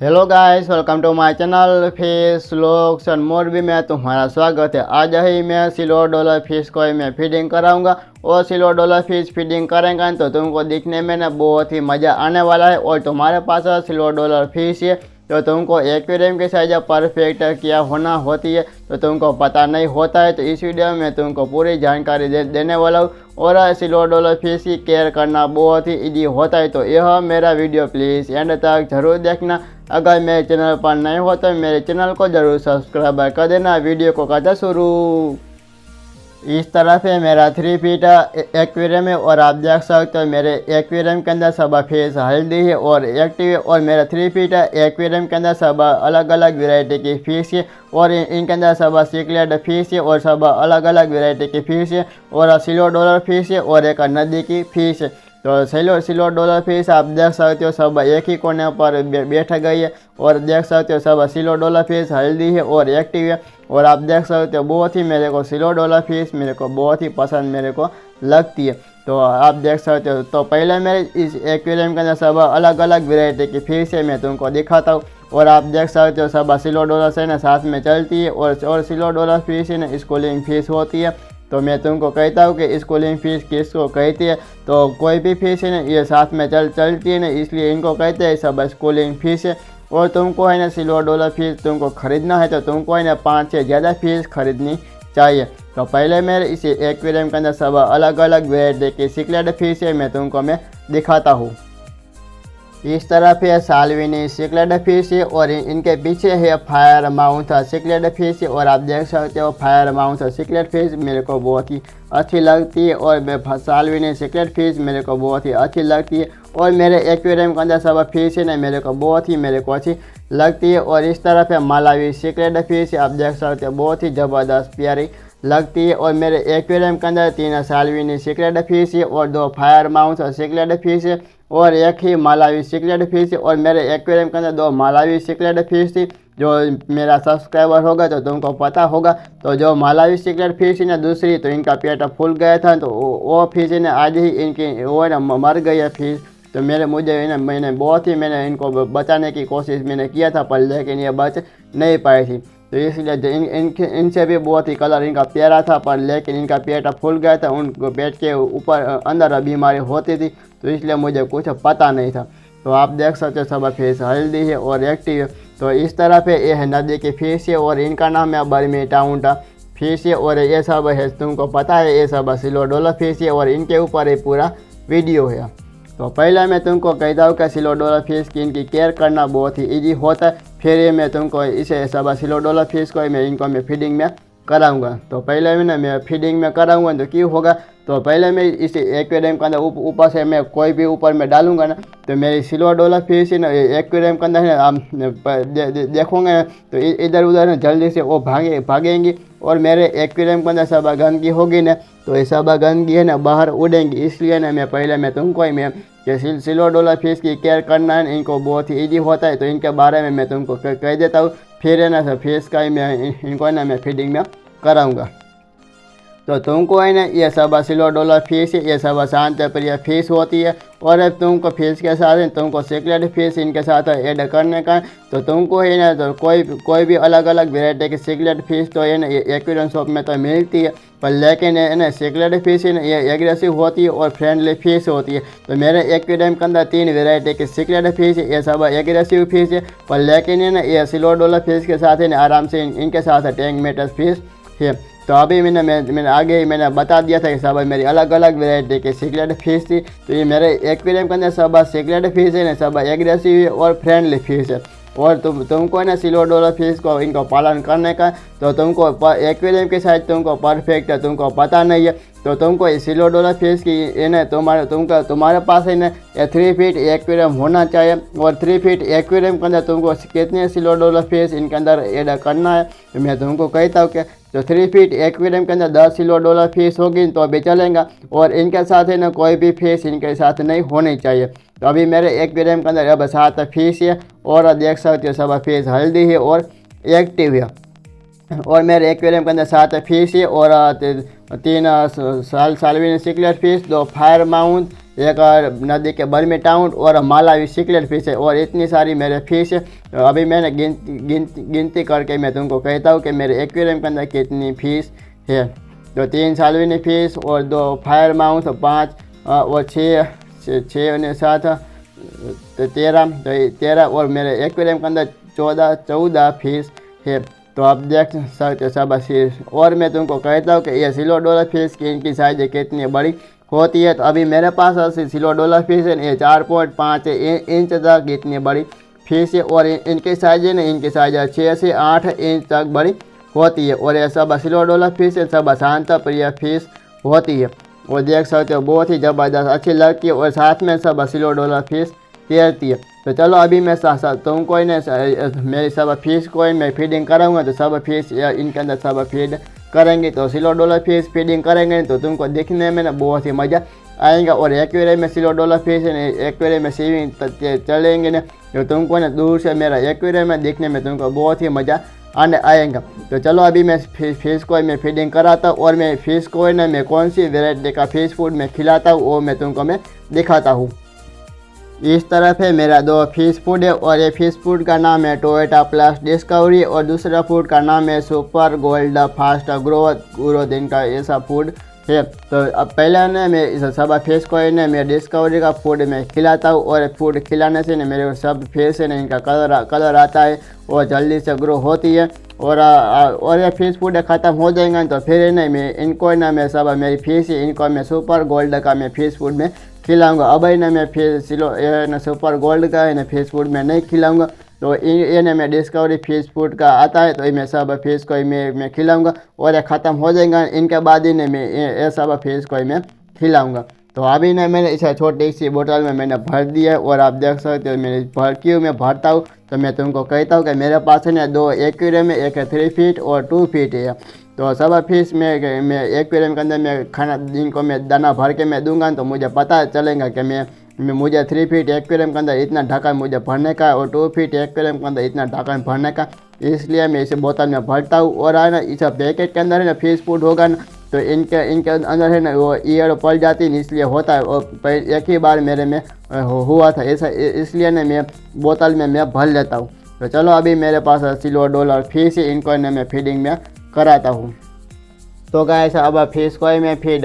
Hello guys, welcome to my channel fish vlogs and Morbi में तुम्हारा स्वागत है। आज ही मैं सिल्वर डॉलर फिश को मैं फीडिंग कराऊंगा और सिल्वर डॉलर फिश फीडिंग करेंगे तो तुमको दिखने में ना बहुत ही मज़ा आने वाला है। और तुम्हारे पास सिल्वर डॉलर फिश है तो तुमको एक्वेरियम के साइज परफेक्ट क्या होना होती है तो तुमको पता नहीं होता है। तो इस वीडियो में तुमको पूरी जानकारी देने वाला हूँ। और सिल्वर डॉलर फिश की केयर करना बहुत ही इजी होता है। तो यह मेरा वीडियो प्लीज़ एंड तक जरूर देखना। अगर मेरे चैनल पर नए हो तो मेरे चैनल को जरूर सब्सक्राइब कर देना। वीडियो को करते शुरू। इस तरफ है मेरा 3 फीट एक्वेरियम है और आप देख सकते हो मेरे एक्वेरियम के अंदर सब फिश हेल्दी है और एक्टिव है। और मेरा 3 फीट एक्वेरियम के अंदर सब अलग अलग वेराइटी की फ़िश है और इनके अंदर सब सिकलेट फिश है और सब अलग अलग वेराइटी की फ़िश है और सिल्वर डॉलर फिश है और एक नदी की फ़िश है। तो सिल्वर डॉलर फिश आप देख सकते हो सब एक ही कोने पर बैठ गई है और देख सकते हो सब सिल्वर डॉलर फिश हेल्दी है और एक्टिव है। और आप देख सकते हो बहुत ही मेरे को सिल्वर डॉलर फिश मेरे को बहुत ही पसंद मेरे को लगती है। तो आप देख सकते हो। तो पहले मेरे इस एक्वेरियम के अंदर सब अलग अलग वेराइटी की फिश है मैं तुमको दिखाता हूँ। और आप देख सकते हो सब सिल्वर डॉलर से ना साथ में चलती है और सिल्वर डॉलर फिश है ना स्कूलिंग फिश होती है। तो मैं तुमको कहता हूँ कि स्कूलिंग फिश किसको कहती है। तो कोई भी फिश है ना ये साथ में चलती है ना, इसलिए इनको कहते हैं सब स्कूलिंग फिश है। और तुमको है ना सिल्वर डॉलर फिश तुमको ख़रीदना है तो तुमको है ना 5 से ज़्यादा फिश खरीदनी चाहिए। तो पहले मेरे इस एक्वेरियम के अंदर सब अलग अलग वेराइटी की सिकलेट फिश है मैं तुमको दिखाता हूँ। इस तरफ है साल्विनी सिकलेट फिश है और इनके पीछे है फायर माउथ सिकलेट फिश है। और आप देख सकते हो फायर माउथ सिकलेट फिश मेरे को बहुत ही अच्छी लगती है और साल्विनी सिकलेट फिश मेरे को बहुत ही अच्छी लगती है। और मेरे एक्वेरियम के अंदर सब फिश है ना मेरे को अच्छी लगती है। और इस तरफ है मालावी सिकलेट फिश आप देख सकते हो बहुत ही ज़बरदस्त प्यारी लगती है। और मेरे एक्वेरियम के अंदर 3 साल्विनी सिकलेट फिश है और 2 फायर माउथ सिकलेट फिश है और एक ही मालावी सिकलेट फिश है। और मेरे एक्वेरियम के अंदर 2 मालावी सिकलेट फिश थी। जो मेरा सब्सक्राइबर होगा तो तुमको पता होगा। तो जो मालावी सिकलेट फिश है ना दूसरी तो इनका पेट फूल गया था तो वो फिश है ना आज ही इनकी वो है ना मर गई है फिश। तो मैंने इनको बचाने की कोशिश किया था पर लेकिन ये बच नहीं पाई थी। तो इसलिए इनसे भी बहुत ही कलर इनका प्यारा था पर लेकिन इनका पेट फूल गया था। उनको पेट के ऊपर अंदर बीमारी होती थी तो इसलिए मुझे कुछ पता नहीं था। तो आप देख सकते हो सब फिश हेल्दी है और एक्टिव है। तो इस तरह पे ये है नदी की फिश है और इनका नाम है बर्मी टाउन फिश है। और ये सब है तुमको पता है ये सब सिल्वर डॉलर फिश है और इनके ऊपर ये पूरा वीडियो है। तो पहले मैं तुमको कहता हूँ कि सिल्वर डॉलर फिश की इनकी केयर करना बहुत ही इजी होता है। फिर ये मैं तुमको इसे सब सिल्वर डॉलर फिश को मैं फीडिंग में कराऊंगा। तो पहले मैं फीडिंग में कराऊंगा तो क्यों होगा। तो पहले मैं इस एक्वेरियम के अंदर ऊपर से मैं कोई भी ऊपर में डालूंगा ना तो मेरी सिल्वर डॉलर फिश है ना एक्वेरियम के अंदर है आप देखोगे ना तो इधर उधर ना जल्दी से वो भागेंगी और मेरे एक्वेरियम के अंदर सब गंदगी होगी ना तो ये सब गंदगी है ना बाहर उड़ेंगी। इसलिए ना मैं तुमको ही कि सिल्वर डॉलर फिश की केयर करना है इनको बहुत ही ईजी होता है। तो इनके बारे में मैं तुमको कह देता हूँ। फिर है ना फिश का ही इनको ना मैं फीडिंग में कराऊंगा। तो तुमको है ना ये सब सिल्वर डॉलर फिश है ये सब शांत प्रिय फिश होती है। और अब तुमको फिश के साथ तुमको सिकलेट फिश इनके साथ ऐड करने का तो तुमको है ना तो कोई भी अलग अलग वेराइटी की सिकलेट फिश तो है ना ये एक्वेरियम शॉप में तो मिलती है पर लेकिन है ना सिकलेट फिश है ना ये एग्रेसिव होती है और फ्रेंडली फिश होती है। तो मेरे एक्वेरियम के अंदर 3 वेराइटी की सिकलेट फिश है ये सब एग्रेसिव फिश है पर लेकिन है ना ये सिल्वर डॉलर फिश के साथ है ना आराम से इनके साथ टैंक मेटल फिश है। तो अभी मैंने आगे ही बता दिया था कि सब मेरी अलग अलग वेराइटी की सिकलेट फिश थी। तो ये मेरे एक्वेरियम के अंदर सब सिकलेट फिश है ना सब एग्रेसिव है और फ्रेंडली फिश है। और तुमको है ना सिल्वर डॉलर फिश को इनको पालन करने का तो तुमको एक्वेरियम के साइज तुमको परफेक्ट है तुमको पता नहीं है। तो तुमको सिल्वर डॉलर फिश की है ना तुम्हारे पास है ना 3 फीट एक्वेरियम होना चाहिए। और 3 फीट एक्वेरियम के अंदर तुमको कितने सिल्वर डॉलर फिश इनके अंदर ऐड करना है तो मैं तुमको कहता हूँ कि तो 3 फीट एक्वेरियम के अंदर 10 सिल्वर डॉलर फिश होगी तो अभी चलेगा। और इनके साथ है ना कोई भी फिश इनके साथ नहीं होनी चाहिए। तो अभी मेरे एक्वेरियम के अंदर अब 7 फिश है और देख सकते हो सब फिश हेल्दी है और एक्टिव है। और मेरे एक्वेरियम के अंदर 7 फिश है और 3 साल्विनी सिकलेट फिश, 2 फायर माउथ, एक नदी के बर्मी टाउन और मालावी सिकलेट फिश है, और इतनी सारी मेरे फिश है। तो अभी मैंने गिनती करके मैं तुमको कहता हूँ कि मेरे एक्वेरियम के अंदर कितनी फिश है। तो 3 सालविनी फिश और 2 फायर माउथ, 5 और 6 और 7 तो 13 और मेरे एक्वेरियम के अंदर 14 फिश है। तो आप देख सकते हो सब फिश। और मैं तुमको कहता हूँ कि ये सिल्वर डॉलर फिश की इनकी साइज कितनी बड़ी होती है। तो अभी मेरे पास ऐसी सिल्वर डॉलर फिश है, ये 4.5 इंच तक इतनी बड़ी फिश है, और इनकी साइज है ना, इनकी साइज 6 से 8 इंच तक बड़ी होती है। और ये सब सिल्वर डॉलर फिश है, सब शांत प्रिय फिश होती है। और देख सकते हो बहुत ही ज़बरदस्त अच्छी लगती है, और साथ में सब सिल्वर डॉलर फिश तैरती है। तो चलो अभी मैं तुमको मेरी सब फिश को मैं फीडिंग कराऊंगा। तो सब फिश इनके अंदर सब फीड करेंगे। तो सिल्वर डॉलर फिश फीडिंग करेंगे तो तुमको दिखने में ना बहुत ही मज़ा आएगा। और एक्वेरियम में सिल्वर डॉलर फिश है, एक्वेरियम में स्विमिंग चलेंगे ना, तो तुमको ना दूर से मेरा एक्वेरियम में दिखने में तुमको बहुत ही मज़ा आने आएगा। तो चलो अभी मैं फिश को मैं फीडिंग कराता हूँ, और मैं फिश को ना मैं कौन सी वेराइटी का फिश फूड मैं खिलाता हूँ वो मैं तुमको मैं दिखाता हूँ। इस तरफ है मेरा 2 फिश फूड है, और ये फिश फूड का नाम है टोयोटा प्लस डिस्कवरी, और दूसरा फूड का नाम है सुपर गोल्ड फास्ट ग्रोथ इनका ऐसा फूड है। तो अब पहले ना मैं इस सब फिश को ना मैं डिस्कवरी का फूड मैं खिलाता हूँ, और फूड खिलाने से ना मेरे सब फिश है ना इनका कलर आता है और जल्दी से ग्रो होती है। और ये फिश फूड ख़त्म हो जाएगा तो फिर ना मैं इनको ना मैं सब मेरी फिश है इनको मैं सुपर गोल्ड का मैं फिश फूड में खिलाऊंगा। अब ना मैं फिश ना सुपर गोल्ड का है ना फिश फूड में नहीं खिलाऊंगा। तो ये ना मैं डिस्कवरी फिश फूड का आता है, तो मैं सब फिश को मैं खिलाऊंगा, और ये ख़त्म हो जाएगा इनके बाद ही ना मैं ये सब फिश को मैं खिलाऊंगा। तो अभी ना मैंने इसे छोटी सी बोतल में मैंने भर दिया है, और आप देख सकते हो मैंने क्यों मैं भरता हूँ। तो मैं तुमको कहता हूँ कि मेरे पास है ना 2 एक्वेरियम है, एक 3 फीट और 2 फीट है। तो सब फिश मैं एक्वेरियम के अंदर मैं खाना जिनको मैं दाना भर के मैं दूंगा, तो मुझे पता चलेगा कि मुझे 3 फीट एक्वेरियम के अंदर इतना ढक्कन मुझे भरने का, और 2 फीट एक्वेरियम के अंदर इतना ढक्कन भरने का। इसलिए मैं इसे बोतल में भरता हूँ। और है ना इस पैकेट के अंदर है ना फिश फूड होगा ना, तो इनके अंदर है ना वो ईयर पड़ जाती है, इसलिए होता है। और एक ही बार मेरे में हुआ था ऐसा, इसलिए ना मैं बोतल में मैं भर लेता हूँ। तो चलो अभी मेरे पास सिल्वर डॉलर फिश है, इनको ना मैं फीडिंग में कराता हूँ। तो गाइस अब फिश को ही मैं फीड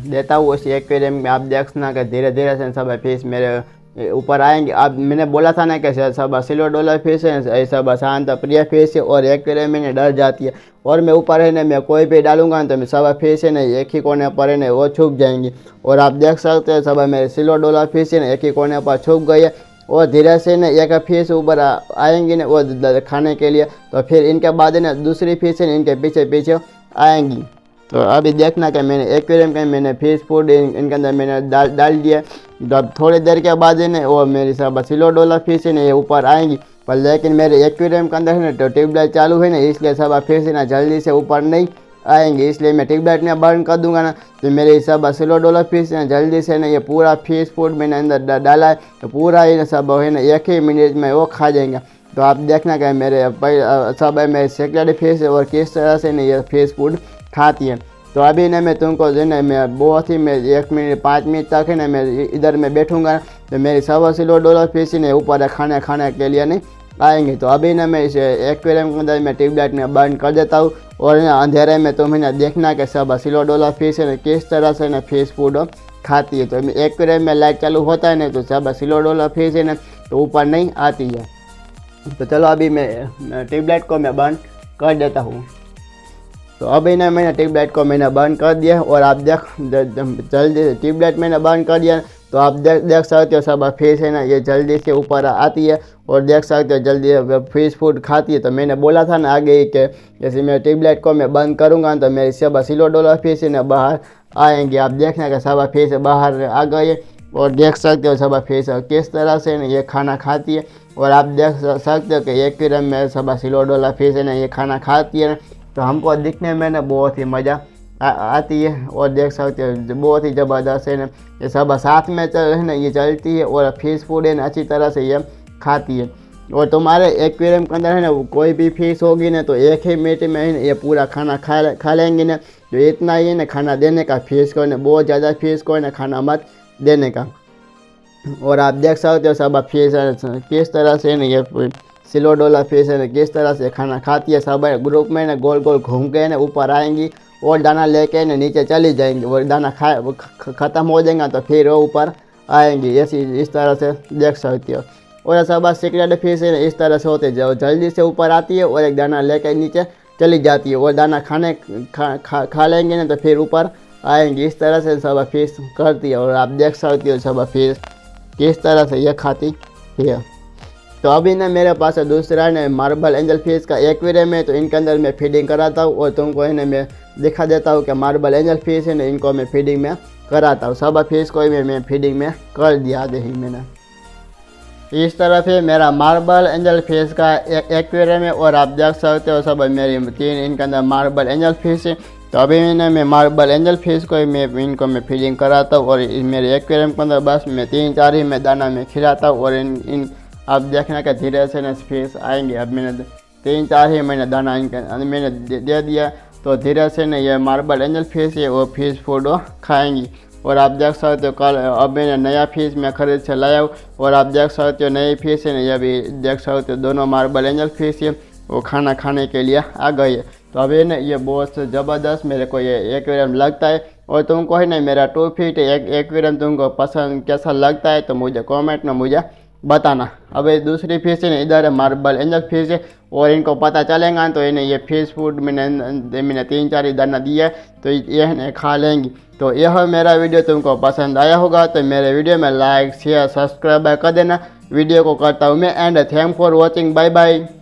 देता हूँ उस एक्वेरियम में। आप देखना कि धीरे धीरे से सब फिश मेरे ऊपर आएंगे। अब मैंने बोला था ना कि सब सिल्वर डॉलर फिश है, सब शांत प्रिय फिश है, और एक्वेरियम में डर जाती है। और मैं ऊपर है ना मैं कोई भी डालूंगा तो मैं सब फिश है ना एक ही कोने पर है ना वो छुप जाएंगी। और आप देख सकते हैं सब मेरे सिल्वर डॉलर फिश है ना एक ही कोने पर छुप गई है, और धीरे से ना एक फिश ऊपर आएंगी ना वो खाने के लिए। तो फिर इनके बाद ना दूसरी फिश है इनके पीछे पीछे आएंगी। तो अभी देखना कि मैंने एक्वेरियम के मैंने फिश फूड इनके अंदर मैंने डाल दिया। जब थोड़ी देर के बाद है ना वो मेरी सब सिल्वर डॉलर फिश है ना ये ऊपर आएंगी। पर लेकिन मेरे एक्वेरियम के अंदर है ना तो ट्यूबलाइट चालू है ना, इसलिए सब फिश है ना जल्दी से ऊपर नहीं आएंगे। इसलिए मैं ट्यूबलाइट में बर्न कर दूंगा ना, तो मेरे सब सिल्वर डॉलर फिश है जल्दी से ना ये पूरा फिश फूड मैंने अंदर डाला है, तो पूरा ही सब है ना एक ही मिनट में वो खा जाएंगे। तो आप देखना कि मेरे सब मेरे सेक्रेटरी फिश और किस तरह से ना ये फिश फूड खाती है। तो अभी ना मैं तुमको जो ना मैं बहुत ही मैं 1 मिनट 5 मिनट तक है ना मैं इधर में बैठूंगा, तो मेरी सब सिल्वर डॉलर फिश ने ऊपर खाने के लिए नहीं आएंगे। तो अभी ना मैं इस एक्वेरियम के अंदर मैं ट्यूबलाइट में बंद कर देता हूँ, और ना अंधेरे में तुम्हें ना देखना कि सब सिल्वर डॉलर फिश है ना किस तरह से ना फिश फूड खाती है। तो एक्वेरियम में लाइट चालू होता है ना तो सब सिल्वर डॉलर फिश है ना तो ऊपर नहीं आती है। तो चलो अभी मैं ट्यूबलाइट को मैं बंद कर देता हूँ। तो अभी ना मैंने ट्यूबलाइट को मैंने बंद कर दिया, और आप देख जल्दी ट्यूबलाइट मैंने बंद कर दिया, तो आप देख सकते हो सब फिश है ना ये जल्दी से ऊपर आती है, और देख सकते हो जल्दी फिश फूड खाती है। तो मैंने बोला था ना आगे ही कि जैसे मैं ट्यूबलाइट को मैं बंद करूँगा तो मेरी सब सिल्वर डॉलर फिश है ना बाहर आएंगे। आप देखना कि सब फिश बाहर आ गए, और देख सकते हो सब फिश किस तरह से ना ये खाना खाती है। और आप देख सकते हो कि एक्वेरियम में सब सिल्वर डॉलर फिश है ना ये खाना खाती है, तो हमको दिखने में ना बहुत ही मज़ा आती है। और देख सकते हो बहुत ही ज़बरदस्त है ना ये सब साथ में है ना ये चलती है, और फिश फूड है ना अच्छी तरह से ये खाती है। और तुम्हारे एक्वेरियम के अंदर है ना कोई भी फिश होगी ना तो एक ही मिनट में है ना ये पूरा खाना खा लेंगे ना। तो इतना ही ना खाना देने का फिश को ना बहुत ज़्यादा फिश को ना खाना मत देने का। और आप देख सकते हो सब फिश किस तरह से ना ये सिल्वर डॉलर फिश है किस तरह से खाना खाती है। सब ग्रुप में ना गोल गोल घूम के ना ऊपर आएंगी और दाना लेके ना नीचे चली जाएंगी। वो दाना ख़त्म हो जाएगा तो फिर वो ऊपर आएंगी। ऐसी इस तरह से देख सकते हो। और सब सीक्रेट फिश है इस तरह से होते हैं, जो जल्दी से ऊपर आती है और एक दाना लेके नीचे चली जाती है। और दाना खा लेंगे ना तो फिर ऊपर आएंगी। इस तरह से सब फिश करती है। और आप देख सकते हो सब फिश किस तरह से ये खाती है। तो अभी ना मेरे पास दूसरा ने मार्बल एंजल फिश का एक्वेरियम है, तो इनके अंदर मैं फीडिंग कराता हूँ और तुमको है ना मैं दिखा देता हूँ कि मार्बल एंजल फिश है ना इनको मैं फीडिंग में कराता हूँ। सब फिश को मैं फीडिंग में कर दिया आधे ही मैंने। इस तरह से मेरा मार्बल एंजल फिश का एक्वेरियम है। और आप देख सकते हो सब मेरी 3 इनके अंदर मार्बल एंजल फिश है। तो अभी मैं मार्बल एंजल फिश को इनको मैं फीडिंग कराता हूँ। और मेरे एक्वेरियम के अंदर बस मैं 3-4 ही मैं दाना में खिलाता हूँ। और इन आप देखना कि धीरे से ना फिश आएंगे। अब मैंने 3-4 ही मैंने दाना इनके मैंने दे दिया, तो धीरे से ना ये मार्बल एंजल फिश है वो फिश फूड खाएंगी। और आप देख सकते हो कल अब मैंने नया फिश मैं खरीद से लाया हूँ। और आप देख सकते हो नई फिश है ना ये भी देख सकते हो दोनों मार्बल एंजल फिश है वो खाना खाने के लिए आ गई है। तो अभी ना ये बहुत ज़बरदस्त मेरे को ये एक्वेरियम लगता है। और तुमको है ना मेरा 2 फीट एक्वेरियम तुमको पसंद कैसा लगता है तो मुझे कमेंट में मुझे बताना। अब ये दूसरी फिश है ना इधर है मार्बल एंजल फिश है। और इनको पता चलेगा तो इन्हें ये फिश फूड मैंने 3-4 ही दाना दिया है तो ये खा लेंगी। तो यह मेरा वीडियो तुमको पसंद आया होगा तो मेरे वीडियो में लाइक शेयर सब्सक्राइब कर देना। वीडियो को करता हूँ मैं and thank for watching. Bye bye.